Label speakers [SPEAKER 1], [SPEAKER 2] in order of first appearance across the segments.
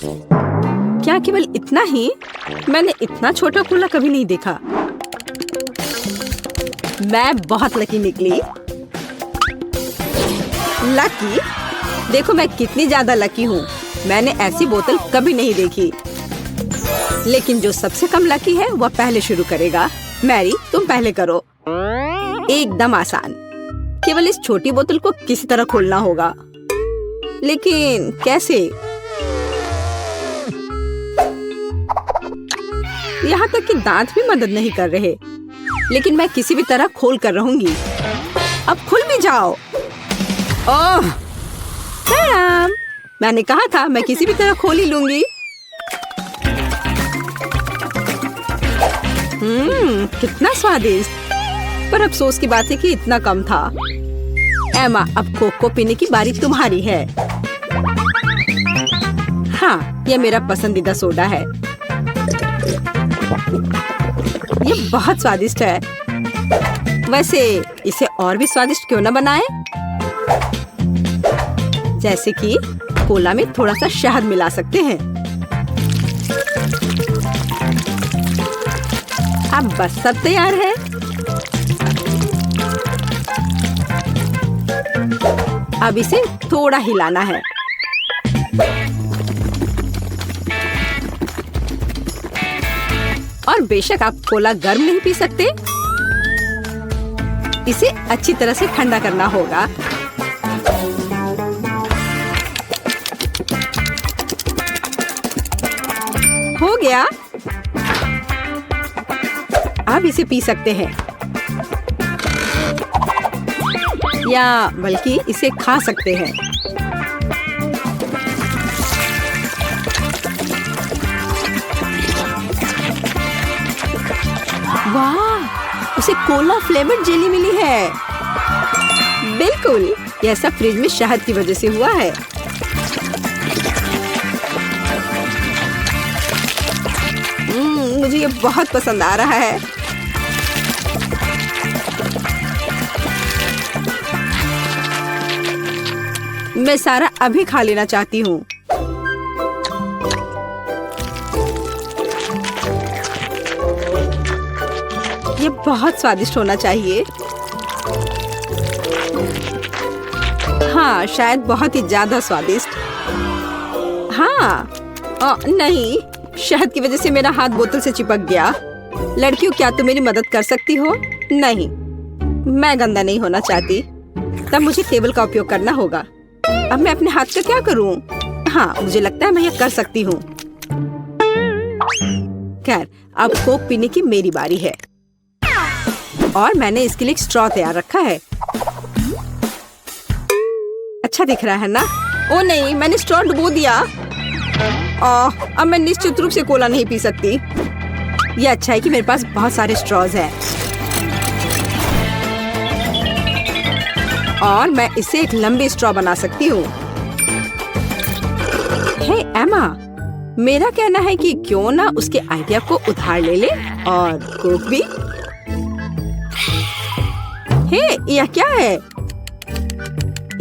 [SPEAKER 1] क्या केवल इतना ही? मैंने इतना छोटा कोला कभी नहीं देखा। मैं बहुत लकी निकली। लकी? देखो मैं कितनी ज्यादा लकी हूँ। मैंने ऐसी बोतल कभी नहीं देखी। लेकिन जो सबसे कम लकी है वह पहले शुरू करेगा। मैरी, तुम पहले करो। एकदम आसान। केवल इस छोटी बोतल को किसी तरह खोलना होगा। लेकिन कैसे? यहाँ तक कि दांत भी मदद नहीं कर रहे। लेकिन मैं किसी भी तरह खोल कर रहूंगी। अब खुल भी जाओ। ओह सैम, मैंने कहा था मैं किसी भी तरह खोल ही लूंगी। कितना स्वादिष्ट। पर अफसोस की बात है कि इतना कम था। एमा, अब कोक को पीने की बारी तुम्हारी है। हाँ, यह मेरा पसंदीदा सोडा है। ये बहुत स्वादिष्ट है। वैसे इसे और भी स्वादिष्ट क्यों न बनाएं? जैसे कि कोला में थोड़ा सा शहद मिला सकते हैं। अब बस सब तैयार है। अब इसे थोड़ा हिलाना है। और बेशक आप कोला गर्म नहीं पी सकते। इसे अच्छी तरह से ठंडा करना होगा। हो गया। अब इसे पी सकते हैं या बल्कि इसे खा सकते हैं। वाह, उसे कोला फ्लेवर्ड जेली मिली है। बिल्कुल, यह सब फ्रिज में शहद की वजह से हुआ है। मुझे ये बहुत पसंद आ रहा है। मैं सारा अभी खा लेना चाहती हूँ। ये बहुत स्वादिष्ट होना चाहिए। हाँ, शायद बहुत ही ज्यादा स्वादिष्ट। हाँ, नहीं, शहद की वजह से मेरा हाथ बोतल से चिपक गया। लड़कियों, क्या तुम मेरी मदद कर सकती हो? नहीं, मैं गंदा नहीं होना चाहती। तब मुझे टेबल का उपयोग करना होगा। अब मैं अपने हाथ का क्या करूं? हाँ, मुझे लगता है मैं ये कर सकती हूँ। खैर, अब कोक पीने की मेरी बारी है। और मैंने इसके लिए एक स्ट्रॉ तैयार रखा है। अच्छा दिख रहा है ना? ओ नहीं, मैंने स्ट्रॉ डुबो दिया। अब मैं निश्चित रूप से कोला नहीं पी सकती। ये अच्छा है कि मेरे पास बहुत सारे स्ट्रॉज हैं। और मैं इससे एक लंबी स्ट्रॉ बना सकती हूँ। हे एमा, मेरा कहना है कि क्यों ना उसके आइडिया को उधार ले ले और कोक भी। हे, यह क्या है?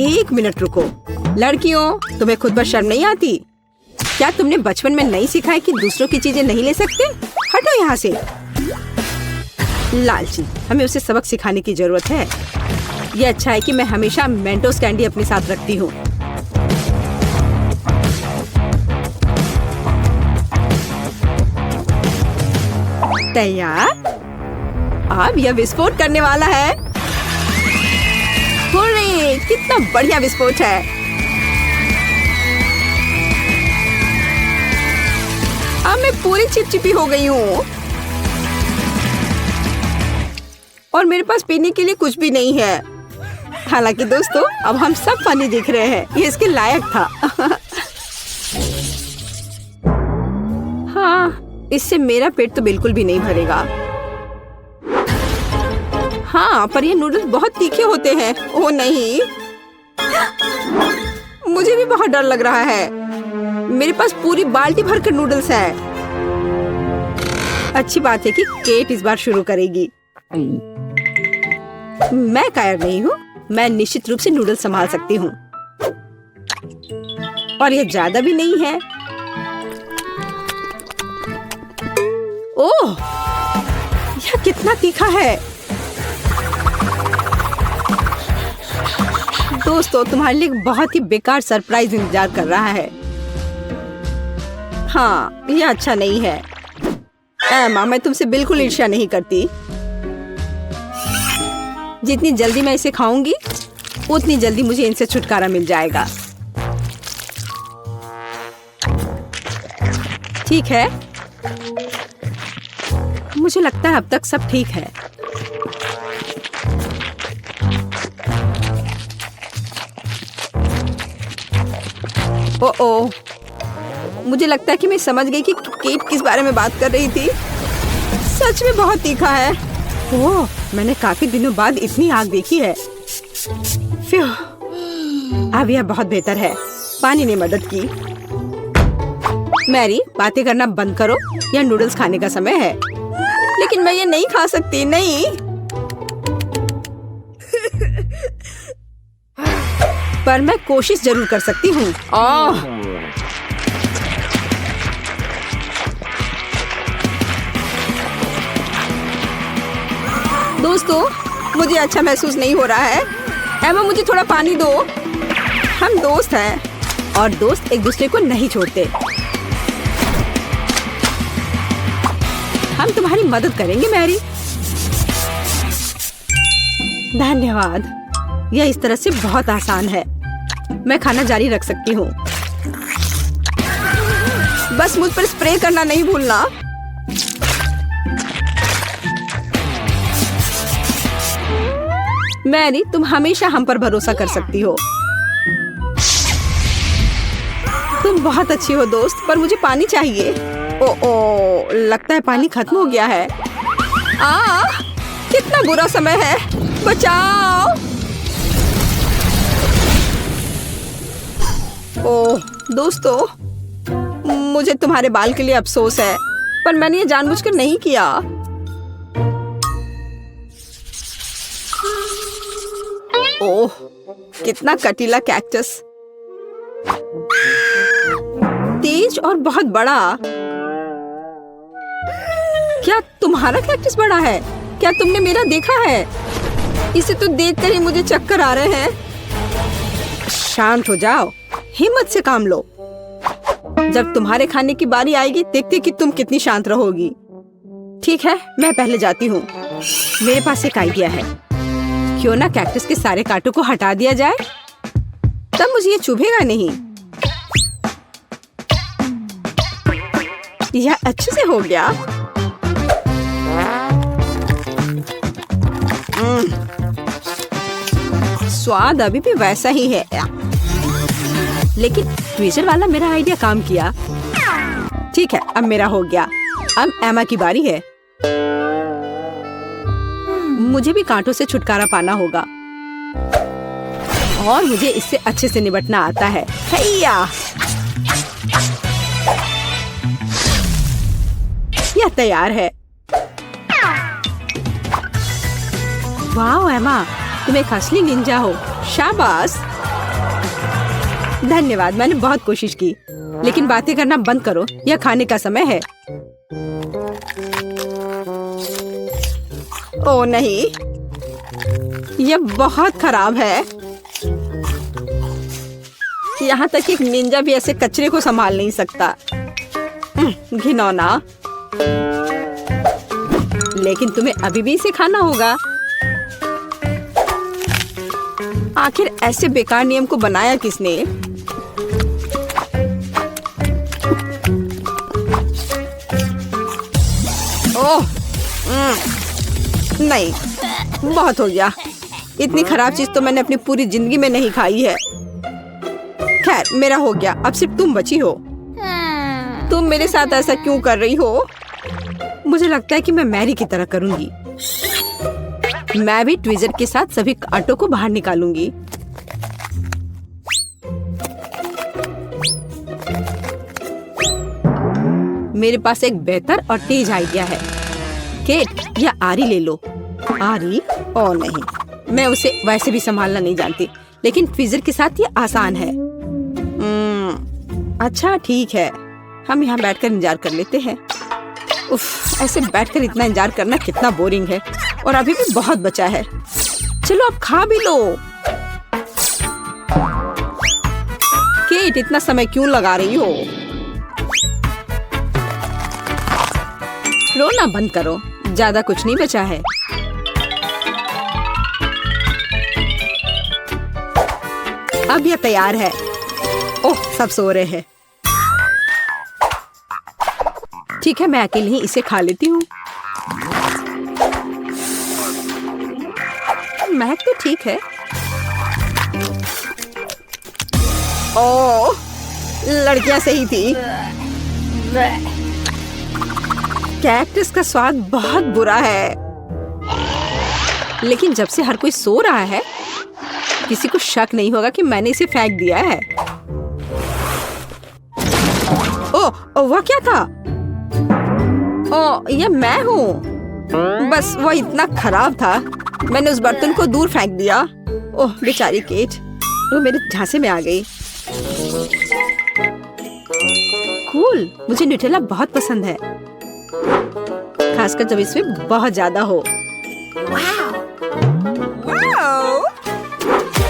[SPEAKER 1] एक मिनट रुको। लड़कियों, तुम्हें खुद पर शर्म नहीं आती? क्या तुमने बचपन में नहीं सीखा है कि दूसरों की चीजें नहीं ले सकते? हटो यहाँ से। लालची, हमें उसे सबक सिखाने की जरूरत है। ये अच्छा है कि मैं हमेशा मेंटोस कैंडी अपने साथ रखती हूँ। तैयार? अब यह विस्फोट करने वाला है। हुर्रे, कितना बढ़िया विस्फोट है। अब मैं पूरी चिपचिपी हो गई हूँ और मेरे पास पीने के लिए कुछ भी नहीं है। हालांकि दोस्तों, अब हम सब फनी दिख रहे हैं। ये इसके लायक था। हाँ, इससे मेरा पेट तो बिल्कुल भी नहीं भरेगा। हाँ, पर ये नूडल्स बहुत तीखे होते हैं। ओह नहीं, मुझे भी बहुत डर लग रहा है। मेरे पास पूरी बाल्टी भर कर नूडल्स है। अच्छी बात है कि केट इस बार शुरू करेगी। मैं कायर नहीं हूँ। मैं निश्चित रूप से नूडल्स संभाल सकती हूँ। और ये ज्यादा भी नहीं है। ओह, यह कितना तीखा है। दोस्तों, तुम्हारे लिए एक बहुत ही बेकार सरप्राइज इंतजार कर रहा है। हाँ, यह अच्छा नहीं है। एमा, मैं तुमसे बिल्कुल ईर्ष्या नहीं करती। जितनी जल्दी मैं इसे खाऊंगी, उतनी जल्दी मुझे इनसे छुटकारा मिल जाएगा। ठीक है, मुझे लगता है अब तक सब ठीक है। ओह, मुझे लगता है कि मैं समझ गई कि केट किस बारे में बात कर रही थी। सच में बहुत तीखा है। ओह, मैंने काफी दिनों बाद इतनी आग देखी है। फ्यू, अब यह बहुत बेहतर है। पानी ने मदद की। मैरी, बातें करना बंद करो, यह नूडल्स खाने का समय है। लेकिन मैं ये नहीं खा सकती, नहीं। पर मैं कोशिश जरूर कर सकती हूँ। दोस्तों, मुझे अच्छा महसूस नहीं हो रहा है। एमा, मुझे थोड़ा पानी दो। हम दोस्त हैं और दोस्त एक दूसरे को नहीं छोड़ते। हम तुम्हारी मदद करेंगे मैरी। धन्यवाद। यह इस तरह से बहुत आसान है। मैं खाना जारी रख सकती हूँ। बस मुझ पर स्प्रे करना नहीं भूलना। मैरी, तुम हमेशा हम पर भरोसा कर सकती हो। तुम बहुत अच्छी हो दोस्त, पर मुझे पानी चाहिए। ओ, लगता है पानी खत्म हो गया है। कितना बुरा समय है। बचाओ। ओह दोस्तों, मुझे तुम्हारे बाल के लिए अफसोस है, पर मैंने ये जानबूझकर नहीं किया। ओह, कितना कटीला कैक्टस। तेज और बहुत बड़ा। क्या तुम्हारा कैक्टस बड़ा है? क्या तुमने मेरा देखा है? इसे तो देखकर ही मुझे चक्कर आ रहे हैं। शांत हो जाओ, हिम्मत से काम लो। जब तुम्हारे खाने की बारी आएगी, देखते कि तुम कितनी शांत रहोगी। ठीक है, मैं पहले जाती हूँ। मेरे पास एक आइडिया है। क्यों ना कैक्टस के सारे कांटों को हटा दिया जाए, तब मुझे ये चुभेगा नहीं। यह अच्छे से हो गया। स्वाद अभी भी वैसा ही है, लेकिन ट्विजर वाला मेरा आइडिया काम किया। ठीक है, अब मेरा हो गया। अब एमा की बारी है। मुझे भी कांटों से छुटकारा पाना होगा और मुझे इससे अच्छे से निपटना आता है। हैया! यह तैयार है। वाह एमा, तुम एक असली निंजा हो। शाबाश। धन्यवाद, मैंने बहुत कोशिश की। लेकिन बातें करना बंद करो, यह खाने का समय है। ओह नहीं, यह बहुत खराब है। यहाँ तक एक निंजा भी ऐसे कचरे को संभाल नहीं सकता। घिनौना। लेकिन तुम्हें अभी भी इसे खाना होगा। आखिर ऐसे बेकार नियम को बनाया किसने? ओह, नहीं, बहुत हो गया। इतनी खराब चीज तो मैंने अपनी पूरी जिंदगी में नहीं खाई है। खैर, मेरा हो गया। अब सिर्फ तुम बची हो। तुम मेरे साथ ऐसा क्यों कर रही हो? मुझे लगता है कि मैं मैरी की तरह करूंगी। मैं भी ट्विजर के साथ सभी कांटों को बाहर निकालूंगी। मेरे पास एक बेहतर और तेज आइडिया है। केट, यह आरी ले लो। आरी? ओ नहीं, मैं उसे वैसे भी संभालना नहीं जानती, लेकिन ट्विजर के साथ ये आसान है। अच्छा ठीक है, हम यहाँ बैठकर इंतजार कर लेते हैं। उफ, ऐसे बैठकर इतना इंतजार करना कितना बोरिंग है। और अभी भी बहुत बचा है। चलो अब खा भी लो। केट, इतना समय क्यों लगा रही हो? रोना बंद करो, ज्यादा कुछ नहीं बचा है। अब यह तैयार है। ओह, सब सो रहे हैं। ठीक है, मैं अकेले ही इसे खा लेती हूँ। महक तो ठीक है। ओह, लड़कियां सही थी। कैक्टस का स्वाद बहुत बुरा है, लेकिन जब से हर कोई सो रहा है, किसी को शक नहीं होगा कि मैंने इसे फेंक दिया है। ओह, वह क्या था? ओह, ये मैं हूँ। बस वह इतना खराब था, मैंने उस बर्तन को दूर फेंक दिया। ओह बेचारी केट, वो मेरे झांसे में आ गई। कूल, मुझे न्यूटेला बहुत पसंद है, खासकर जब इसमें बहुत ज्यादा हो।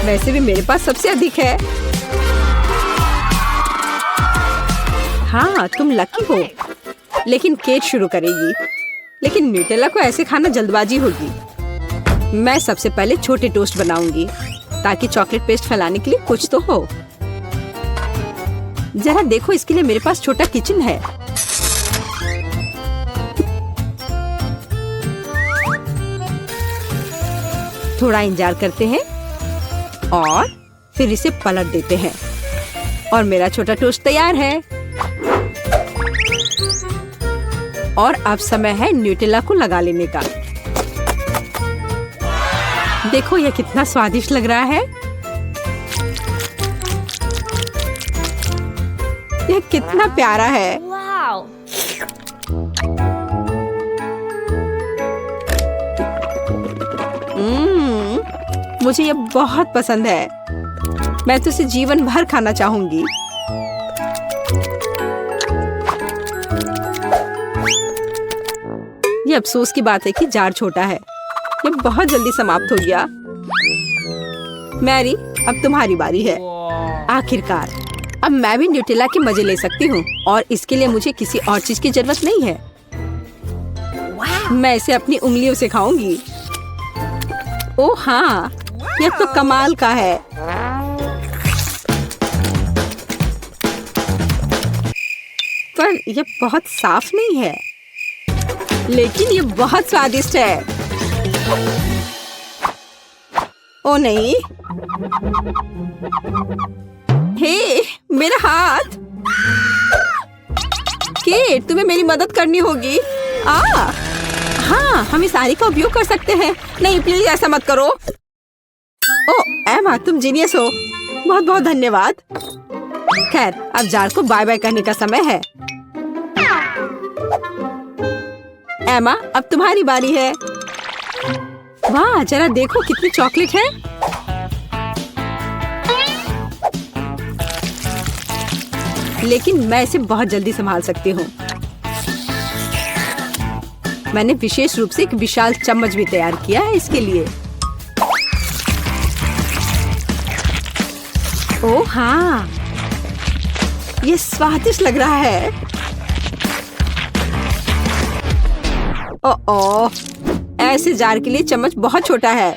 [SPEAKER 1] वैसे भी मेरे पास सबसे अधिक है। हाँ, तुम लकी हो। लेकिन केट शुरू करेगी। लेकिन न्यूटेला को ऐसे खाना जल्दबाजी होगी। मैं सबसे पहले छोटे टोस्ट बनाऊंगी, ताकि चॉकलेट पेस्ट फैलाने के लिए कुछ तो हो। जरा देखो, इसके लिए मेरे पास छोटा किचन है। थोड़ा इंतजार करते हैं और फिर इसे पलट देते हैं और मेरा छोटा टोस्ट तैयार है। और अब समय है न्यूटेला को लगा लेने का। देखो यह कितना स्वादिष्ट लग रहा है। यह कितना प्यारा है। मुझे यह बहुत पसंद है। मैं तो इसे जीवन भर खाना चाहूंगी। ये अफसोस की बात है कि जार छोटा है। ये बहुत जल्दी समाप्त हो गया। मैरी, अब तुम्हारी बारी है। आखिरकार अब मैं भी न्यूटेला के मजे ले सकती हूँ और इसके लिए मुझे किसी और चीज की जरूरत नहीं है। मैं इसे अपनी उंगलियों से खाऊंगी। ओह हाँ, यह तो कमाल का है। पर यह बहुत साफ नहीं है, लेकिन ये बहुत स्वादिष्ट है। ओ नहीं, हे मेरा हाथ। केट, तुम्हें मेरी मदद करनी होगी। हाँ, हम इस आरी का उपयोग कर सकते हैं। नहीं प्लीज ऐसा मत करो। ओ एमा, तुम जीनियस हो। बहुत बहुत धन्यवाद। खैर, अब जार को बाय बाय करने का समय है। एमा, अब तुम्हारी बारी है। वाह, जरा देखो कितनी चॉकलेट है। लेकिन मैं इसे बहुत जल्दी संभाल सकती हूँ। मैंने विशेष रूप से एक विशाल चम्मच भी तैयार किया है इसके लिए। ओह हाँ, ये स्वादिष्ट लग रहा है। ओह, ऐसे जार के लिए चम्मच बहुत छोटा है।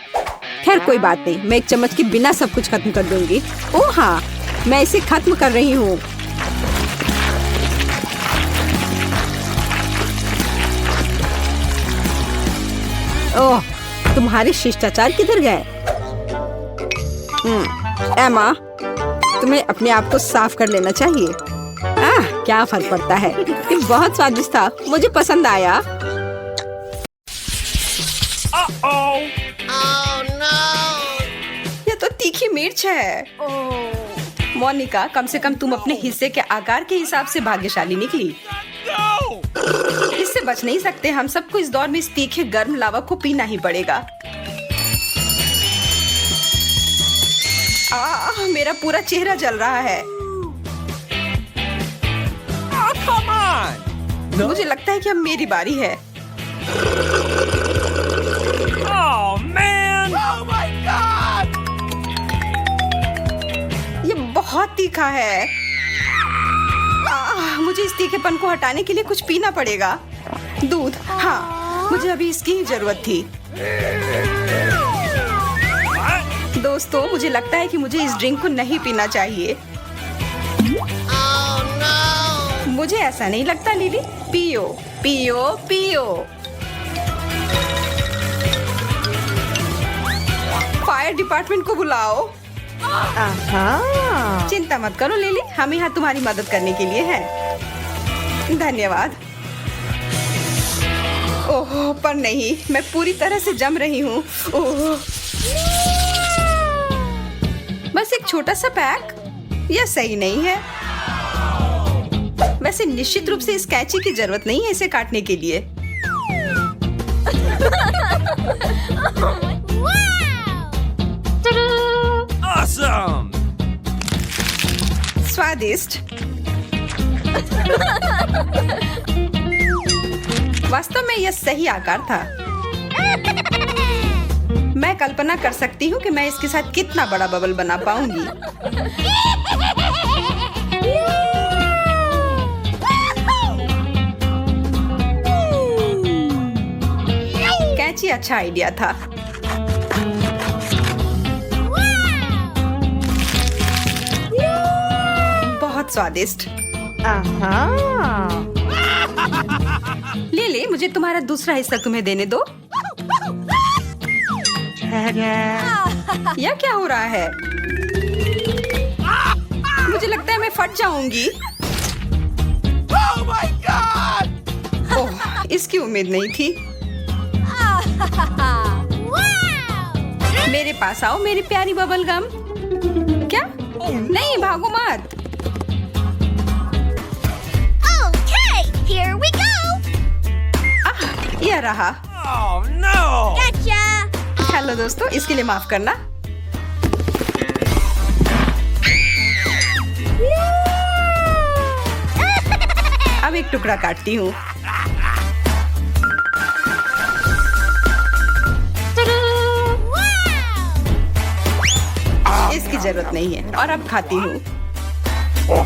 [SPEAKER 1] खैर कोई बात नहीं, मैं एक चम्मच के बिना सब कुछ खत्म कर दूंगी। ओह हाँ, मैं इसे खत्म कर रही हूँ। ओह, तुम्हारे शिष्टाचार किधर गए? एमा, तुम्हें अपने आप को साफ कर लेना चाहिए। क्या फर्क पड़ता है। ये बहुत स्वादिष्ट था, मुझे पसंद आया। ये तो तीखी मिर्च है। मोनिका, कम से कम तुम अपने हिस्से के आकार के हिसाब से भाग्यशाली निकली। इससे बच नहीं सकते। हम सबको इस दौर में इस तीखे गर्म लावा को पीना ही पड़ेगा। मेरा पूरा चेहरा जल रहा है। मुझे लगता है कि अब मेरी बारी है।
[SPEAKER 2] Oh man!
[SPEAKER 3] Oh my God!
[SPEAKER 1] ये बहुत तीखा है। मुझे इस तीखेपन को हटाने के लिए कुछ पीना पड़ेगा। दूध, हाँ, मुझे अभी इसकी ही जरूरत थी। दोस्तों, मुझे लगता है कि मुझे इस ड्रिंक को नहीं पीना चाहिए।
[SPEAKER 3] Oh no!
[SPEAKER 1] मुझे ऐसा नहीं लगता लिली। पियो, पियो, पियो। फायर डिपार्टमेंट को बुलाओ। चिंता मत करो लिली, हम यहाँ तुम्हारी मदद करने के लिए हैं। धन्यवाद। ओह, पर नहीं, मैं पूरी तरह से जम रही हूँ। ओह, बस एक छोटा सा पैक, यह सही नहीं है। वैसे निश्चित रूप से इस कैंची की जरूरत नहीं है इसे काटने के लिए।
[SPEAKER 2] Awesome!
[SPEAKER 1] स्वादिष्ट। वास्तव में यह सही आकार था। मैं कल्पना कर सकती हूँ कि मैं इसके साथ कितना बड़ा बबल बना पाऊंगी। कैंची अच्छा आइडिया था। बहुत स्वादिष्ट। ले, मुझे तुम्हारा दूसरा हिस्सा तुम्हें देने दो। यह क्या हो रहा है? मुझे लगता है मैं फट जाऊंगी।
[SPEAKER 3] Oh my God!
[SPEAKER 1] ओह, इसकी उम्मीद नहीं थी। मेरे पास आओ मेरी प्यारी बबल गम। क्या? नहीं, भागो मत।
[SPEAKER 4] Okay, here we go.
[SPEAKER 1] यह रहा।
[SPEAKER 2] Oh no!
[SPEAKER 4] Gotcha.
[SPEAKER 1] हेलो दोस्तों, इसके लिए माफ करना। अब एक टुकड़ा काटती हूँ। इसकी जरूरत नहीं है और अब खाती हूँ।
[SPEAKER 3] Oh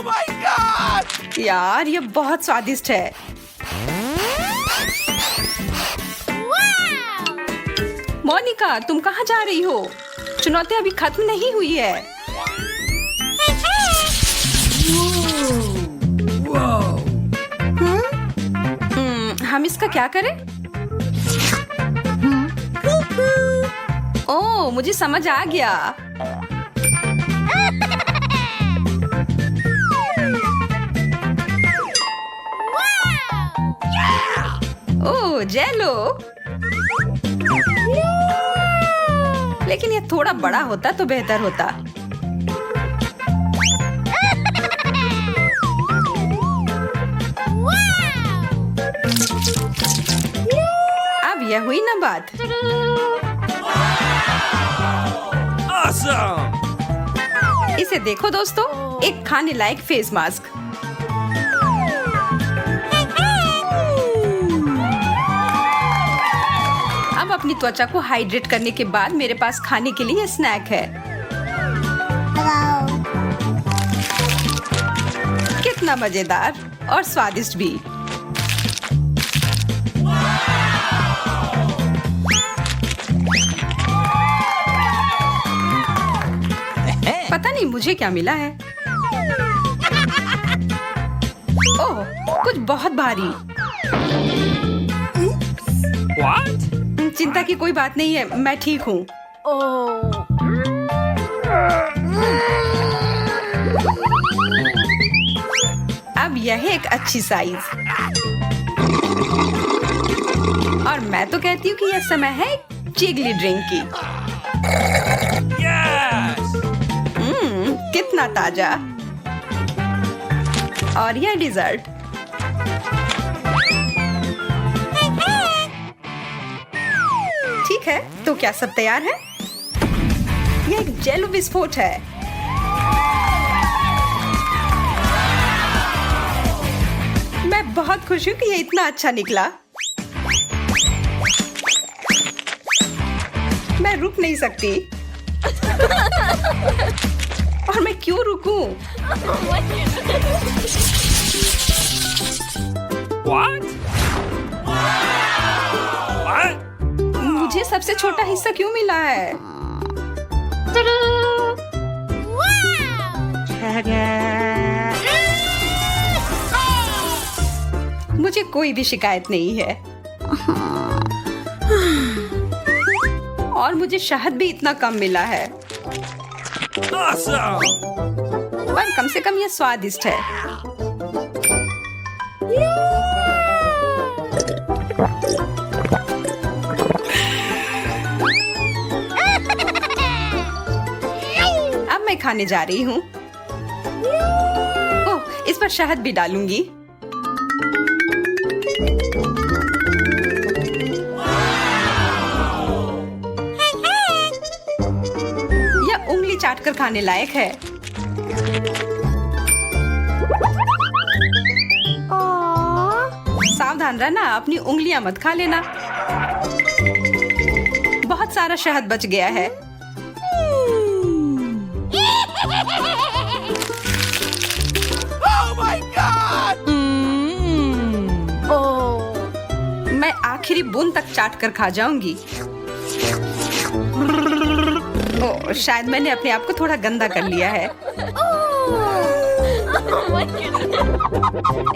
[SPEAKER 3] my God!
[SPEAKER 1] यार, ये बहुत स्वादिष्ट है। मोनिका, तुम कहाँ जा रही हो? चुनौती अभी खत्म नहीं हुई है। हम इसका क्या करें? ओह, मुझे समझ आ गया। ओह, जेलो। लेकिन ये थोड़ा बड़ा होता तो बेहतर होता। अब यह हुई ना बात।
[SPEAKER 2] Awesome!
[SPEAKER 1] इसे देखो दोस्तों, एक खाने लायक फेस मास्क। अब अपनी त्वचा को हाइड्रेट करने के बाद मेरे पास खाने के लिए स्नैक है। कितना मजेदार और स्वादिष्ट भी। पता नहीं मुझे क्या मिला है। ओह, कुछ बहुत भारी।
[SPEAKER 2] What?
[SPEAKER 1] चिंता की कोई बात नहीं है, मैं ठीक हूँ। अब यह है एक अच्छी साइज। और मैं तो कहती हूँ कि यह समय है जिगली ड्रिंक की।
[SPEAKER 2] Yes!
[SPEAKER 1] कितना ताजा। और यह डिजर्ट। ठीक है, तो क्या सब तैयार है? यह एक जेलो विस्फोट है। खुश हूँ कि ये इतना अच्छा निकला। मैं रुक नहीं सकती। और मैं क्यों रुकूं?
[SPEAKER 2] What? What?
[SPEAKER 1] मुझे सबसे छोटा हिस्सा क्यों मिला है? मुझे कोई भी शिकायत नहीं है। और मुझे शहद भी इतना कम मिला है।
[SPEAKER 2] Awesome!
[SPEAKER 1] पर कम से कम ये स्वादिष्ट है। अब मैं खाने जा रही हूँ। ओह, इस पर शहद भी डालूंगी। यह उंगली चाटकर खाने लायक है। सावधान रहना, अपनी उंगलियां मत खा लेना। बहुत सारा शहद बच गया है।
[SPEAKER 3] Oh my God!
[SPEAKER 1] मैं आखिरी बूंद तक चाट कर खा जाऊंगी। ओह, शायद मैंने अपने आप को थोड़ा गंदा कर लिया है।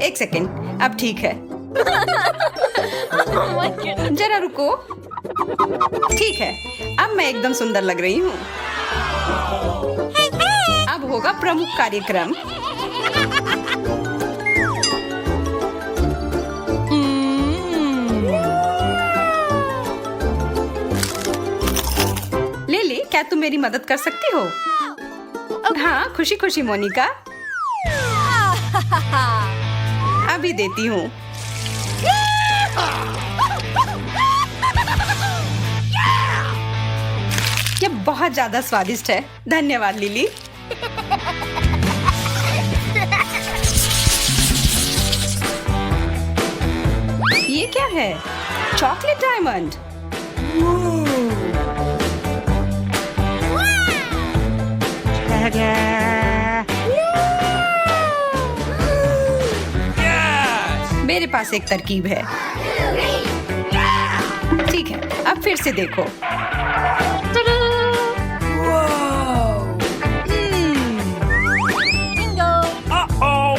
[SPEAKER 1] एक सेकंड, अब ठीक है। जरा रुको। ठीक है, अब मैं एकदम सुंदर लग रही हूँ। अब होगा प्रमुख कार्यक्रम। लिली, क्या तुम मेरी मदद कर सकती हो? हाँ, खुशी खुशी मोनिका। अभी देती हूँ। ये बहुत ज्यादा स्वादिष्ट है। धन्यवाद लिली। ये क्या है? Chocolate diamond.
[SPEAKER 2] Yes!
[SPEAKER 1] मेरे पास एक तरकीब है। ठीक है, अब फिर से देखो।
[SPEAKER 2] Uh-oh!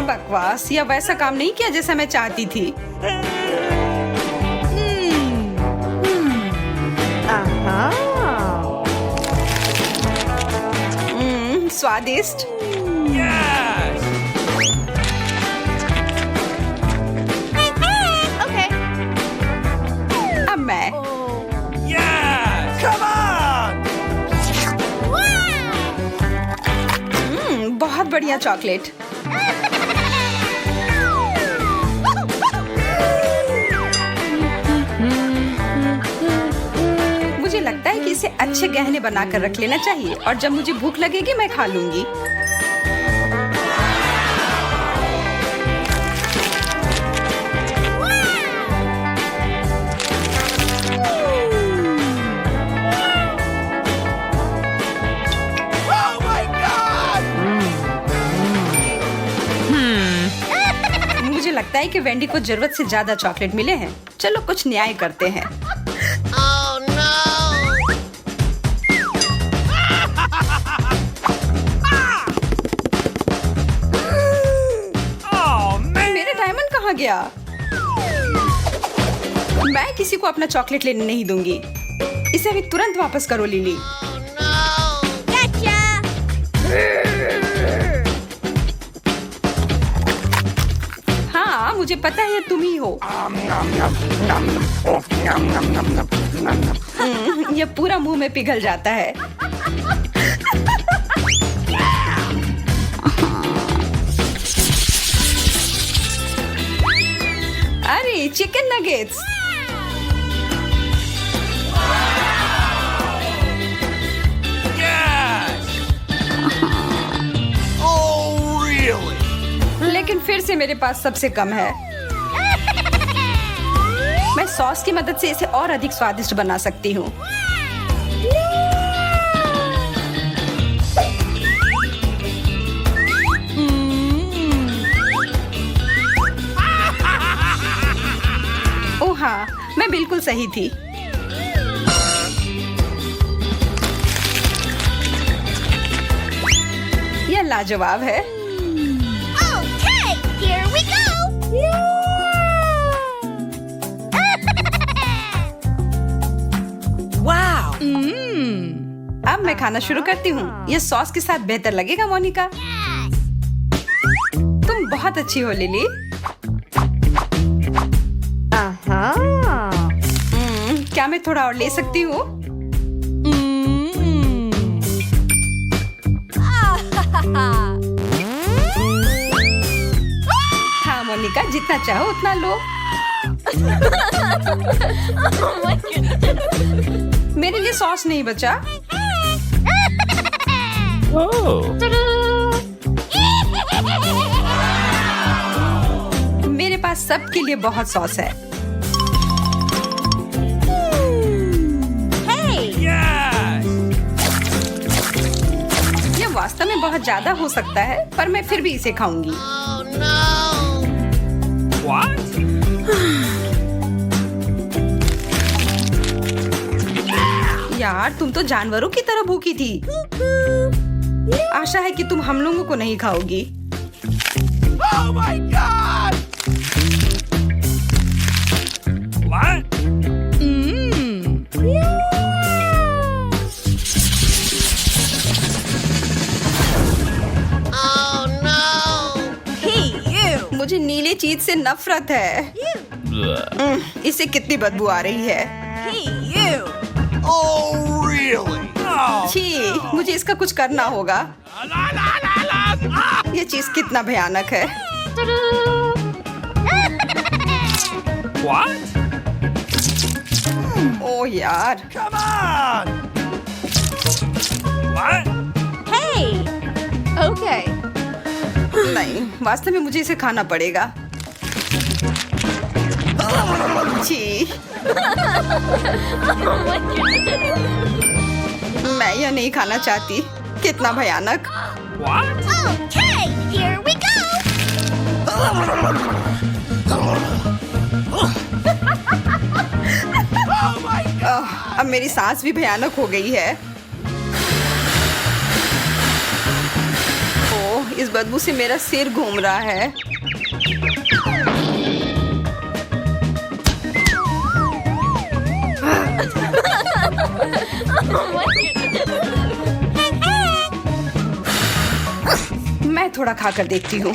[SPEAKER 1] बकवास, यह वैसा काम नहीं किया जैसा मैं चाहती थी। स्वादिष्ट।
[SPEAKER 2] Yes!
[SPEAKER 1] अब मैं
[SPEAKER 2] Yes!
[SPEAKER 3] Come on!
[SPEAKER 1] बहुत बढ़िया चॉकलेट। मुझे लगता है कि इसे अच्छे गहने बनाकर रख लेना चाहिए और जब मुझे भूख लगेगी मैं खा लूंगी।
[SPEAKER 3] Oh my God!
[SPEAKER 1] मुझे लगता है कि वेंडी को जरूरत से ज्यादा चॉकलेट मिले हैं। चलो कुछ न्याय करते हैं।
[SPEAKER 3] Oh no!
[SPEAKER 2] Oh, man!
[SPEAKER 1] मेरे डायमंड कहाँ गया? मैं किसी को अपना चॉकलेट लेने नहीं दूंगी। इसे अभी तुरंत वापस करो लिली। हाँ, मुझे पता है ये तुम ही हो। ये पूरा मुंह में पिघल जाता है। अरे chicken nuggets.
[SPEAKER 2] Yes! Oh, really?
[SPEAKER 1] लेकिन फिर से मेरे पास सबसे कम है। मैं सॉस की मदद से इसे और अधिक स्वादिष्ट बना सकती हूँ। ओह हाँ, मैं बिल्कुल सही थी। यह लाजवाब है।
[SPEAKER 4] Okay, here we go.
[SPEAKER 3] Wow.
[SPEAKER 1] अब मैं खाना शुरू करती हूँ। यह सॉस के साथ बेहतर लगेगा मोनिका। तुम बहुत अच्छी हो लिली। क्या मैं थोड़ा और ले सकती हूँ? हाँ मोनिका, जितना चाहो उतना लो। मेरे लिए सॉस नहीं बचा। मेरे पास सबके लिए बहुत सॉस है।
[SPEAKER 2] Yes.
[SPEAKER 1] यह वास्तव में बहुत ज्यादा हो सकता है, पर मैं फिर भी इसे खाऊंगी।
[SPEAKER 3] Oh no.
[SPEAKER 2] What?
[SPEAKER 1] यार, तुम तो जानवरों की तरह भूखी थी। आशा है कि तुम हम लोगों को नहीं खाओगी।
[SPEAKER 3] Oh my God.
[SPEAKER 2] What?
[SPEAKER 3] Oh no.
[SPEAKER 1] मुझे नीले चीज से नफरत है। इससे कितनी बदबू आ रही है।
[SPEAKER 3] Oh really?
[SPEAKER 2] Oh.
[SPEAKER 1] छी, मुझे इसका कुछ करना होगा। ये चीज कितना भयानक है।
[SPEAKER 2] What?
[SPEAKER 1] ओह यार,
[SPEAKER 3] Come on.
[SPEAKER 2] What?
[SPEAKER 1] नहीं, वास्तव में मुझे इसे खाना पड़ेगा। छी, मैं यह नहीं खाना चाहती। कितना भयानक।
[SPEAKER 2] What?
[SPEAKER 4] Okay, here we go.
[SPEAKER 1] अब मेरी सांस भी भयानक हो गई है। ओह, इस बदबू से मेरा सिर घूम रहा है। मैं थोड़ा खाकर देखती हूँ।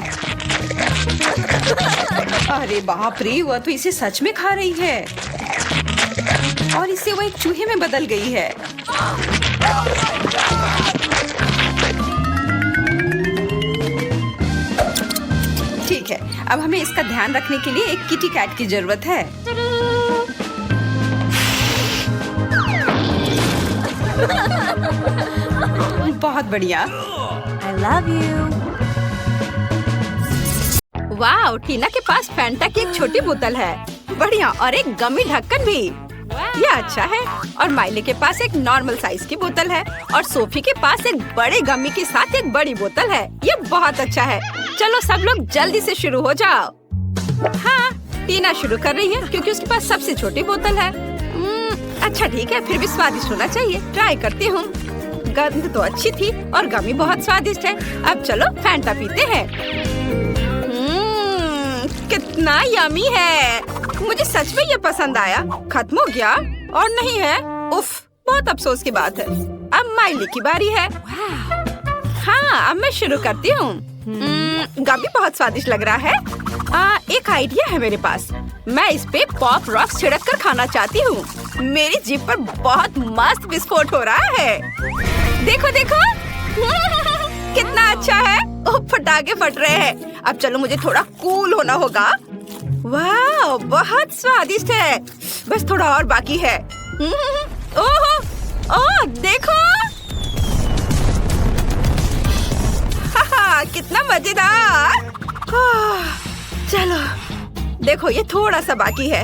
[SPEAKER 1] अरे बाप रे, वह तो इसे सच में खा रही है और इससे वो एक चूहे में बदल गई है। ठीक है, अब हमें इसका ध्यान रखने के लिए एक किटी कैट की जरूरत है। बहुत बढ़िया। वाह, टीना के पास फैंटा की एक छोटी बोतल है। बढ़िया, और एक गमी ढक्कन भी। यह अच्छा है। और माइले के पास एक नॉर्मल साइज की बोतल है और सोफी के पास एक बड़े गमी के साथ एक बड़ी बोतल है। ये बहुत अच्छा है। चलो सब लोग जल्दी से शुरू हो जाओ। हाँ, टीना शुरू कर रही है क्योंकि उसके पास सबसे छोटी बोतल है। अच्छा ठीक है, फिर भी स्वादिष्ट होना चाहिए। ट्राई करती हूँ। गंध तो अच्छी थी और गमी बहुत स्वादिष्ट है। अब चलो फैंटा पीते हैं। कितना यमी है। मुझे सच में ये पसंद आया। खत्म हो गया और नहीं है। उफ, बहुत अफसोस की बात है। अब माइली की बारी है। हाँ, अब मैं शुरू करती हूँ। गमी बहुत स्वादिष्ट लग रहा है। एक आइडिया है मेरे पास। मैं इस पे पॉप रॉक्स छिड़क कर खाना चाहती हूँ। मेरी जीभ पर बहुत मस्त विस्फोट हो रहा है। देखो देखो। कितना अच्छा है। ओह, पटाखे फट रहे हैं। अब चलो मुझे थोड़ा कूल होना होगा। वाह, बहुत स्वादिष्ट है। बस थोड़ा और बाकी है। ओह, ओह, देखो। कितना मजेदार। चलो देखो ये थोड़ा सा बाकी है।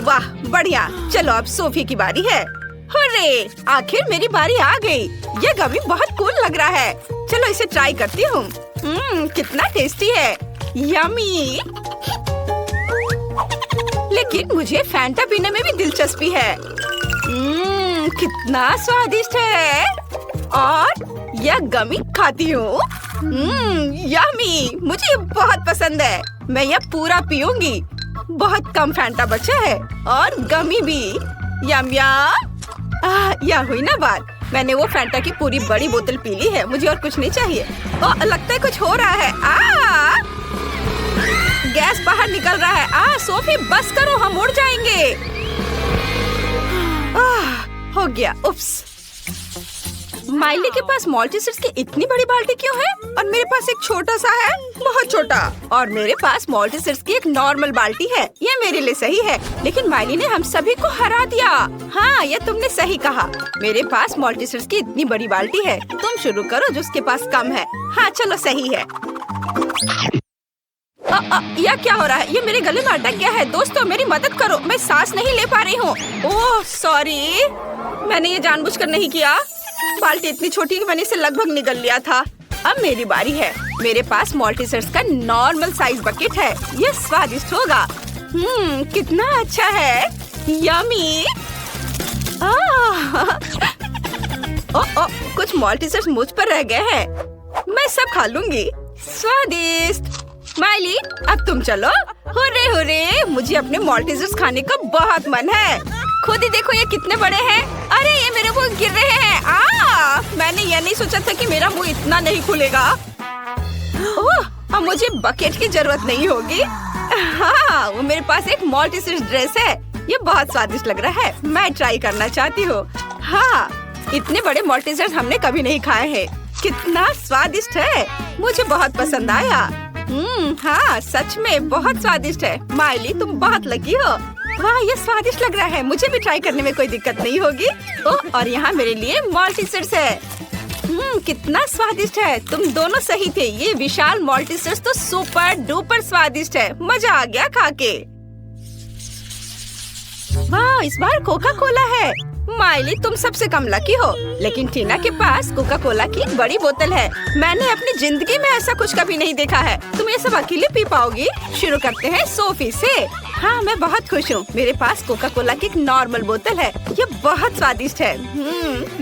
[SPEAKER 1] वाह बढ़िया। चलो अब सोफी की बारी है। हुर्रे, आखिर मेरी बारी आ गई। ये गमी बहुत कूल लग रहा है। चलो इसे ट्राई करती हूँ। कितना टेस्टी है, यमी। लेकिन मुझे फैंटा पीने में भी दिलचस्पी है। कितना स्वादिष्ट है। और यह गमी खाती हूँ। यमी, मुझे ये बहुत पसंद है। मैं यह पूरा पीऊंगी। बहुत कम फैंटा बचा है और गमी भी। यम यम। यह हुई ना बात। मैंने वो फैंटा की पूरी बड़ी बोतल पी ली है। मुझे और कुछ नहीं चाहिए। लगता है कुछ हो रहा है। गैस बाहर निकल रहा है। सोफी बस करो, हम उड़ जाएंगे। हो गया। उप्स। माइली के पास मॉल्टीसर्स की इतनी बड़ी बाल्टी क्यों है और मेरे पास एक छोटा सा है, बहुत छोटा। और मेरे पास मॉल्टीसर्स की एक नॉर्मल बाल्टी है। ये मेरे लिए सही है, लेकिन माइली ने हम सभी को हरा दिया। हाँ, ये तुमने सही कहा। मेरे पास मॉल्टीसर्स की इतनी बड़ी बाल्टी है। तुम शुरू करो जो उसके पास कम है। हाँ चलो, सही है। यह क्या हो रहा है? ये मेरे गले में अटक गया है। दोस्तों मेरी मदद करो, मैं सांस नहीं ले पा रही हूँ। ओह सॉरी, मैंने ये जानबूझकर नहीं किया। बाल्टी इतनी छोटी कि मैंने इसे लगभग निगल लिया था। अब मेरी बारी है। मेरे पास मॉल्टीसर्स का नॉर्मल साइज बकेट है। ये स्वादिष्ट होगा। कितना अच्छा है, यमी। कुछ मॉल्टीसर्स मुझ पर रह गए हैं। मैं सब खा लूंगी। स्वादिष्ट। माइली अब तुम चलो। हुर्रे हुर्रे, मुझे अपने मॉल्टीसर्स खाने का बहुत मन है। खुद ही देखो ये कितने बड़े हैं। अरे ये मेरे मुंह गिर रहे हैं। मैंने ये नहीं सोचा था कि मेरा मुंह इतना नहीं खुलेगा। अब मुझे बकेट की जरूरत नहीं होगी। हाँ, वो मेरे पास एक मॉल्टीसर्स ड्रेस है। ये बहुत स्वादिष्ट लग रहा है। मैं ट्राई करना चाहती हूँ। हाँ, इतने बड़े मॉल्टीसर्स हमने कभी नहीं खाए हैं। कितना स्वादिष्ट है, मुझे बहुत पसंद आया। हाँ सच में बहुत स्वादिष्ट है। माइली तुम बहुत लकी हो। वाह, ये स्वादिष्ट लग रहा है। मुझे भी ट्राई करने में कोई दिक्कत नहीं होगी। और यहाँ मेरे लिए मॉल्टीसर्स है। कितना स्वादिष्ट है। तुम दोनों सही थे। ये विशाल मॉल्टीसर्स तो सुपर डुपर स्वादिष्ट है। मजा आ गया खा के। वाह, इस बार कोका कोला है। माइली तुम सबसे कम लकी हो, लेकिन टीना के पास कोका कोला की एक बड़ी बोतल है। मैंने अपनी जिंदगी में ऐसा कुछ कभी नहीं देखा है। तुम ये सब अकेले पी पाओगी? शुरू करते हैं सोफी से। हाँ, मैं बहुत खुश हूँ। मेरे पास कोका कोला की एक नॉर्मल बोतल है। ये बहुत स्वादिष्ट है।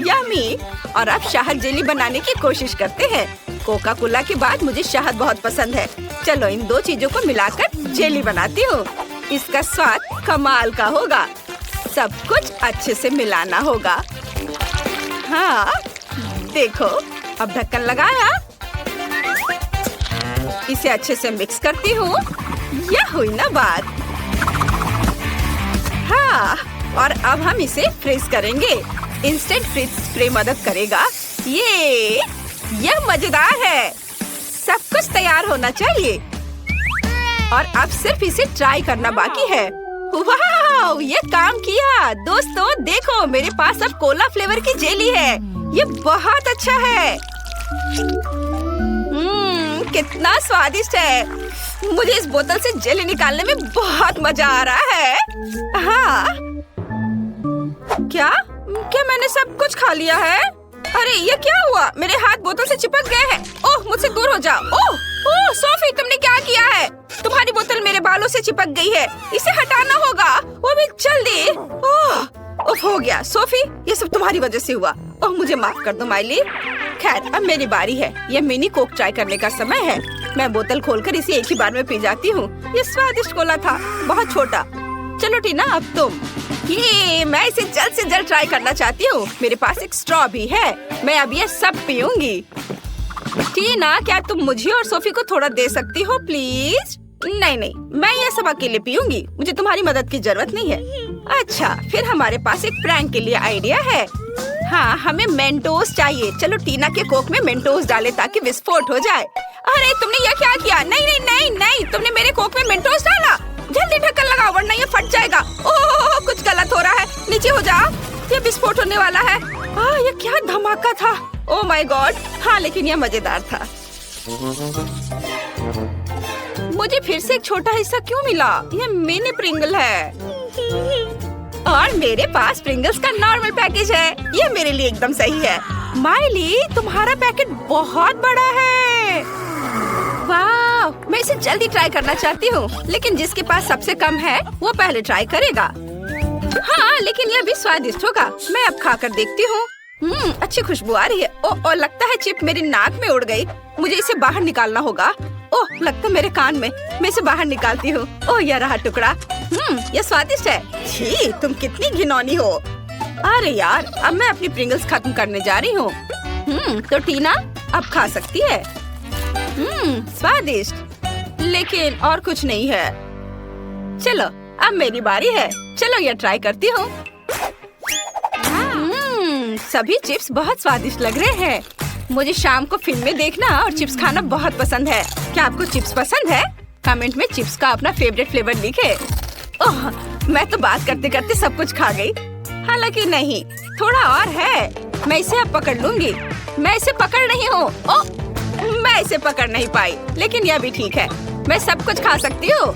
[SPEAKER 1] यम्मी। और अब शहद जेली बनाने की कोशिश करते हैं। कोका कोला के बाद मुझे शहद बहुत पसंद है। चलो इन दो चीजों को मिलाकर जेली बनाती हूँ। इसका स्वाद कमाल का होगा। सब कुछ अच्छे से मिलाना होगा। हाँ देखो, अब ढक्कन लगाया। इसे अच्छे से मिक्स करती हूँ। यह हुई ना बात। हाँ, और अब हम इसे फ्रीज करेंगे। इंस्टेंट फ्रीज स्प्रे मदद करेगा। यह मजेदार है। सब कुछ तैयार होना चाहिए और अब सिर्फ इसे ट्राई करना बाकी है। वाह, ये काम किया। दोस्तों देखो, मेरे पास अब कोला फ्लेवर की जेली है। ये बहुत अच्छा है। कितना स्वादिष्ट है। मुझे इस बोतल से जेली निकालने में बहुत मजा आ रहा है। हाँ, क्या मैंने सब कुछ खा लिया है? अरे ये क्या हुआ? मेरे हाथ बोतल से चिपक गए हैं। ओह, मुझसे दूर हो जाओ। ओह सोफी, तुमने क्या किया है? तुम्हारी बोतल मेरे बालों से चिपक गई है। इसे हटाना होगा, वो भी जल्दी। ओह, हो गया। सोफी, ये सब तुम्हारी वजह से हुआ। ओह, मुझे माफ कर दो माइली। खैर, अब मेरी बारी है। ये मिनी कोक ट्राई करने का समय है। मैं बोतल खोलकर इसे एक ही बार में पी जाती हूँ। ये स्वादिष्ट कोला था, बहुत छोटा। चलो टीना, अब तुम। मैं इसे जल्द से जल्द ट्राई करना चाहती हूँ। मेरे पास एक स्ट्रॉ भी है। मैं अब ये सब पीऊंगी। टीना, क्या तुम मुझे और सोफी को थोड़ा दे सकती हो प्लीज? नहीं, मैं ये सब अकेले पीऊंगी। मुझे तुम्हारी मदद की जरूरत नहीं है। अच्छा, फिर हमारे पास एक प्रैंक के लिए आइडिया है। हाँ, हमें मेंटोस चाहिए। चलो टीना के कोक में मेंटोस डाले ताकि विस्फोट हो जाए। अरे तुमने यह क्या किया? नहीं, तुमने मेरे कोक में मेंटोस डाला। जल्दी ढक्कन लगाओ वरना ये फट जाएगा। ओह, कुछ गलत हो रहा है। नीचे हो जाओ, ये विस्फोट होने वाला है। ये क्या धमाका था। Oh my God. हाँ, लेकिन यह मजेदार था। मुझे फिर से एक छोटा हिस्सा क्यों मिला? ये मिनी प्रिंगल है और मेरे पास प्रिंगल्स का नॉर्मल पैकेज है। ये मेरे लिए एकदम सही है। माइली, तुम्हारा पैकेट बहुत बड़ा है। वाह, मैं इसे जल्दी ट्राई करना चाहती हूँ, लेकिन जिसके पास सबसे कम है वो पहले ट्राई करेगा। हाँ, लेकिन यह भी स्वादिष्ट होगा। मैं अब खाकर देखती हूँ। अच्छी खुशबू आ रही है। ओह, लगता है चिप मेरी नाक में उड़ गई। मुझे इसे बाहर निकालना होगा। ओह, लगता है मेरे कान में। मैं इसे बाहर निकालती हूँ। ओह, यह रहा टुकड़ा। यह स्वादिष्ट है। छी, तुम कितनी घिनौनी हो। अरे यार, अब मैं अपनी प्रिंगल्स खत्म करने जा रही हूँ। तो टीना अब खा सकती है। स्वादिष्ट, लेकिन और कुछ नहीं है। चलो, अब मेरी बारी है। चलो, यह ट्राई करती हूँ। सभी चिप्स बहुत स्वादिष्ट लग रहे हैं। मुझे शाम को फिल्में देखना और चिप्स खाना बहुत पसंद है। क्या आपको चिप्स पसंद है? कमेंट में चिप्स का अपना फेवरेट फ्लेवर लिखे। ओह, मैं तो बात करते करते सब कुछ खा गई। हालांकि नहीं, थोड़ा और है। मैं इसे अब पकड़ लूंगी। मैं इसे पकड़ नहीं हूँ। ओह, मैं इसे पकड़ नहीं पाई, लेकिन यह भी ठीक है। मैं सब कुछ खा सकती हूँ।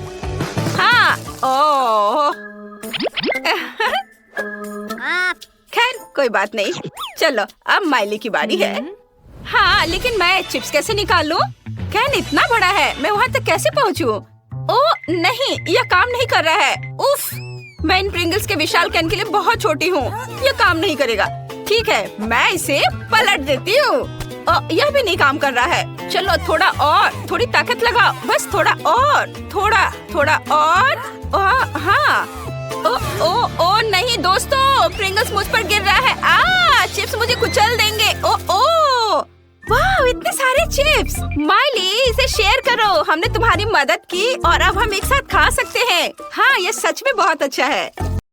[SPEAKER 1] हाँ, ओह खैर, कोई बात नहीं। चलो, अब माइली की बारी है। हाँ, लेकिन मैं चिप्स कैसे निकालूं? कैन इतना बड़ा है, मैं वहाँ तक कैसे पहुँचूं? ओह नहीं, यह काम नहीं कर रहा है। उफ, मैं इन प्रिंगल्स के विशाल कैन के लिए बहुत छोटी हूँ। यह काम नहीं करेगा। ठीक है, मैं इसे पलट देती हूँ। यह भी नहीं काम कर रहा है। चलो, थोड़ा और, थोड़ी ताकत लगाओ। बस थोड़ा और, थोड़ा और। हाँ, ओ नहीं दोस्तों, प्रिंगल्स मुझ पर गिर रहा है। चिप्स मुझे कुचल देंगे। वाह, इतने सारे चिप्स। माइली, इसे शेयर करो। हमने तुम्हारी मदद की और अब हम एक साथ खा सकते हैं। हाँ, ये सच में बहुत अच्छा है।